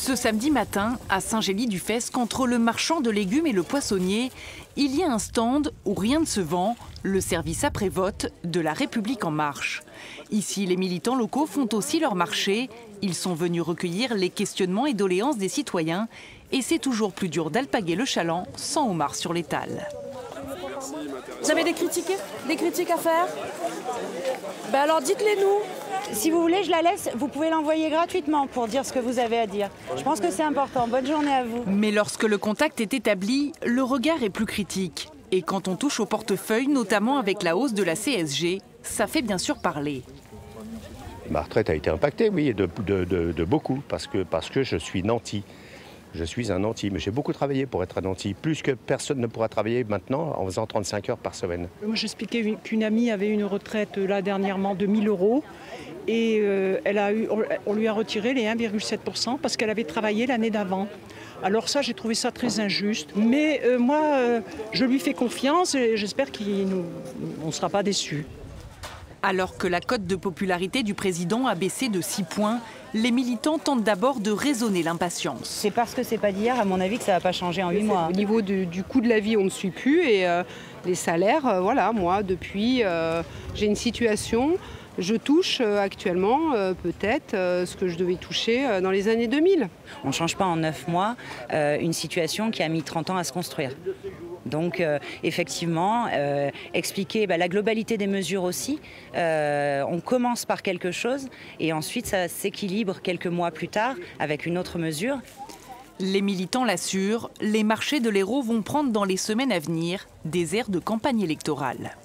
Ce samedi matin, à Saint-Gély-du-Fesque, entre le marchand de légumes et le poissonnier, il y a un stand où rien ne se vend, le service après-vote de La République En Marche. Ici, les militants locaux font aussi leur marché. Ils sont venus recueillir les questionnements et doléances des citoyens. Et c'est toujours plus dur d'alpaguer le chaland sans homard sur l'étal. Vous avez des critiques à faire? Ben alors dites-les nous. Si vous voulez, je la laisse. Vous pouvez l'envoyer gratuitement pour dire ce que vous avez à dire. Je pense que c'est important. Bonne journée à vous. Mais lorsque le contact est établi, le regard est plus critique. Et quand on touche au portefeuille, notamment avec la hausse de la CSG, ça fait bien sûr parler. Ma retraite a été impactée, oui, de beaucoup, parce que je suis nanti. Je suis un nanti, mais j'ai beaucoup travaillé pour être un nanti, plus que personne ne pourra travailler maintenant en faisant 35 heures par semaine. Moi, j'expliquais qu'une amie avait une retraite là dernièrement de 1 000 € et on lui a retiré les 1,7% parce qu'elle avait travaillé l'année d'avant. Alors ça, j'ai trouvé ça très injuste. Mais moi, je lui fais confiance et j'espère qu'on ne sera pas déçus. Alors que la cote de popularité du président a baissé de 6 points, les militants tentent d'abord de raisonner l'impatience. C'est parce que c'est pas d'hier, à mon avis, que ça va pas changer en 8 mois. Au niveau du coût de la vie, on ne suit plus et les salaires, voilà, moi, depuis, j'ai une situation, je touche actuellement peut-être ce que je devais toucher dans les années 2000. On ne change pas en 9 mois une situation qui a mis 30 ans à se construire. Donc effectivement, expliquer la globalité des mesures aussi. On commence par quelque chose et ensuite ça s'équilibre quelques mois plus tard avec une autre mesure. Les militants l'assurent, les marchés de l'Hérault vont prendre dans les semaines à venir des airs de campagne électorale.